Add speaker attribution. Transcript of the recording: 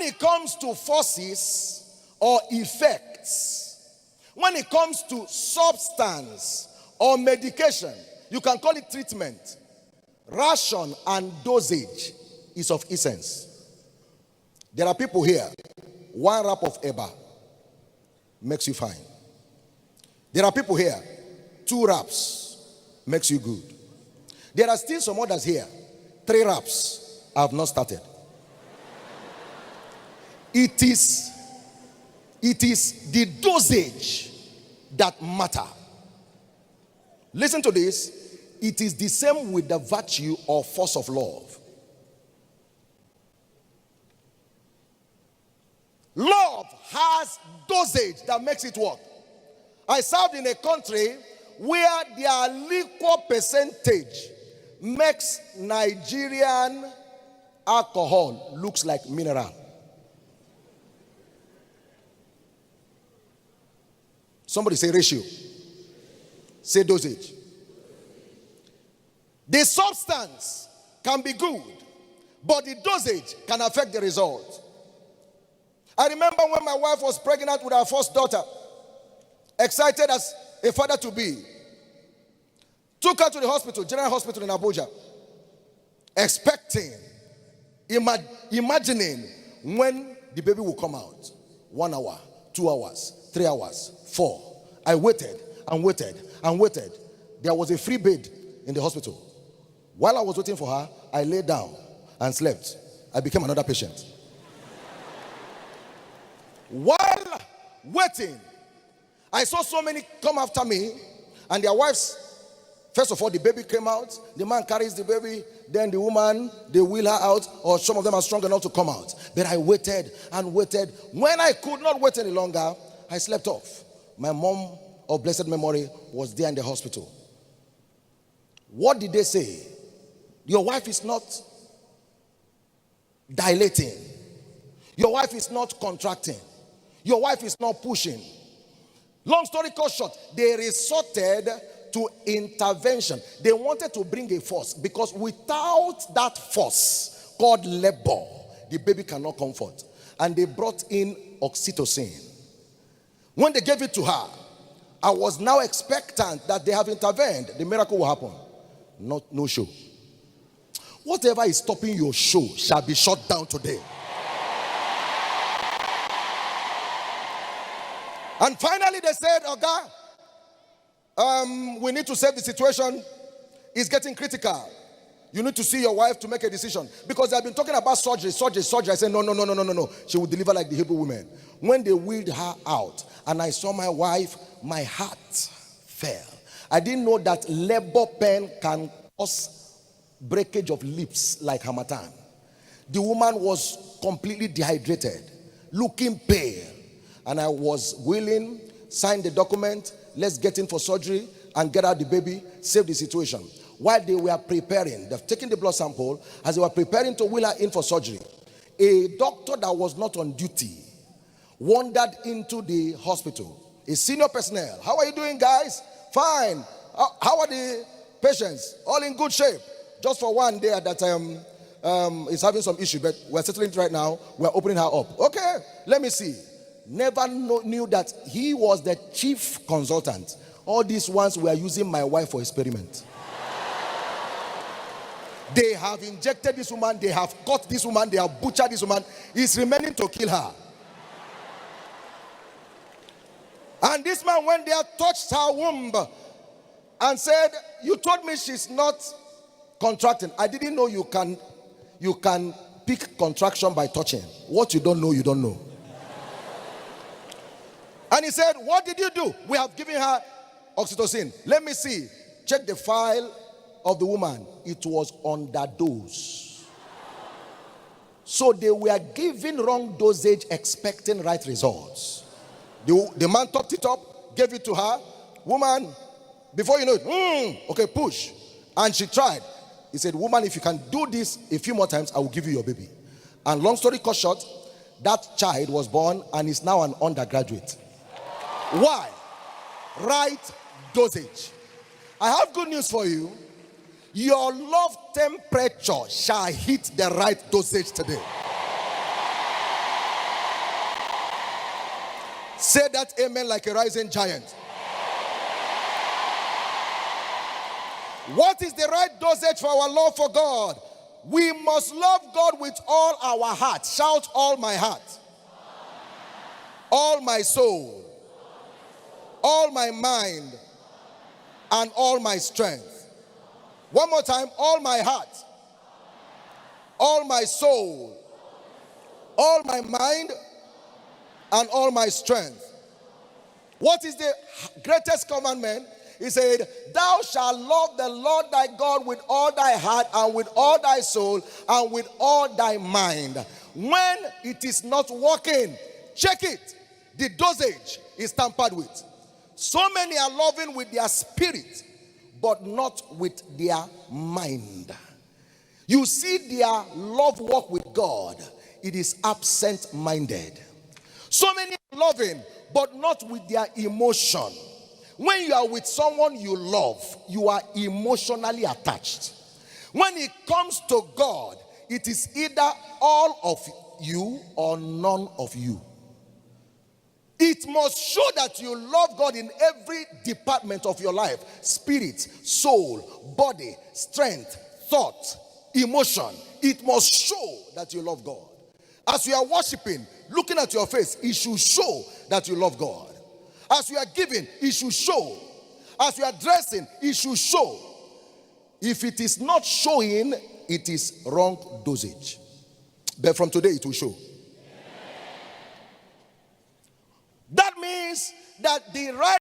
Speaker 1: when it comes to forces or effects, when it comes to substance or medication, you can call it treatment, ration and dosage is of essence. There are people here, 1 wrap of Eba makes you fine. There are people here, 2 wraps makes you good. There are still some others here, 3 wraps have not started. It is the dosage that matter. Listen to this. It is the same with the virtue or force of love. Love has dosage that makes it work. I served in a country where their liquor percentage makes Nigerian alcohol looks like mineral. Somebody say ratio. Say dosage. The substance can be good, but the dosage can affect the result. I remember when my wife was pregnant with our first daughter, excited as a father to be, took her to the hospital, General Hospital in Abuja, expecting, imagining when the baby will come out. 1 hour, 2 hours, 3 hours, 4. I waited and waited and waited. There was a free bed in the hospital. While I was waiting for her, I lay down and slept. I became another patient. While waiting, I saw so many come after me and their wives. First of all, the baby came out. The man carries the baby. Then the woman, they wheel her out, or some of them are strong enough to come out. But I waited and waited. When I could not wait any longer, I slept off. My mom, of blessed memory, was there in the hospital. What did they say? Your wife is not dilating. Your wife is not contracting. Your wife is not pushing. Long story cut short, they resorted to intervention. They wanted to bring a force, because without that force called labor, the baby cannot comfort. And they brought in oxytocin. When they gave it to her, I was now expectant that they have intervened. The miracle will happen. No show. Whatever is stopping your show shall be shut down today. And finally they said, Oga, we need to save the situation. It's getting critical. You need to see your wife to make a decision. Because they have been talking about surgery. I said, no. She will deliver like the Hebrew women. When they wheeled her out and I saw my wife, my heart fell. I didn't know that labor pain can cause breakage of lips like harmattan. The woman was completely dehydrated, looking pale. And I was willing, sign the document, let's get in for surgery and get out the baby, save the situation. While they were preparing, they've taken the blood sample, as they were preparing to wheel her in for surgery, a doctor that was not on duty wandered into the hospital. A senior personnel, how are you doing, guys? Fine. How are the patients? All in good shape. Just for one there that is having some issue, but we're settling it right now. We're opening her up. Okay, let me see. Never knew that he was the chief consultant. All these ones were using my wife for experiment. They have injected this woman, they have cut this woman, they have butchered this woman. It's remaining to kill her. And this man went there, touched her womb and said, you told me she's not contracting. I didn't know you can pick contraction by touching. What you don't know, you don't know. And he said, what did you do? We have given her oxytocin. Let me see. Check the file of the woman. It was underdose. So they were giving wrong dosage, expecting right results. The man topped it up, gave it to her. Woman, before you know it, okay, push. And she tried. He said, woman, if you can do this a few more times, I will give you your baby. And long story cut short, that child was born and is now an undergraduate. Why? Right dosage. I have good news for you. Your love temperature shall hit the right dosage today. Say that amen like a rising giant. What is the right dosage for our love for God? We must love God with all our heart. Shout, all my heart. All my soul. All my mind. And all my strength. One more time. All my heart. All my soul. All my mind. And all my strength. What is the greatest commandment? He said, thou shalt love the Lord thy God with all thy heart and with all thy soul and with all thy mind. When it is not working, check it. The dosage is tampered with. So many are loving with their spirit, but not with their mind. You see their love walk with God, it is absent-minded. So many are loving, but not with their emotion. When you are with someone you love, you are emotionally attached. When it comes to God, it is either all of you or none of you. It must show that you love God in every department of your life. Spirit, soul, body, strength, thought, emotion. It must show that you love God. As you are worshiping, looking at your face, it should show that you love God. As you are giving, it should show. As you are dressing, it should show. If it is not showing, it is wrong dosage. But from today, it will show. That means that the right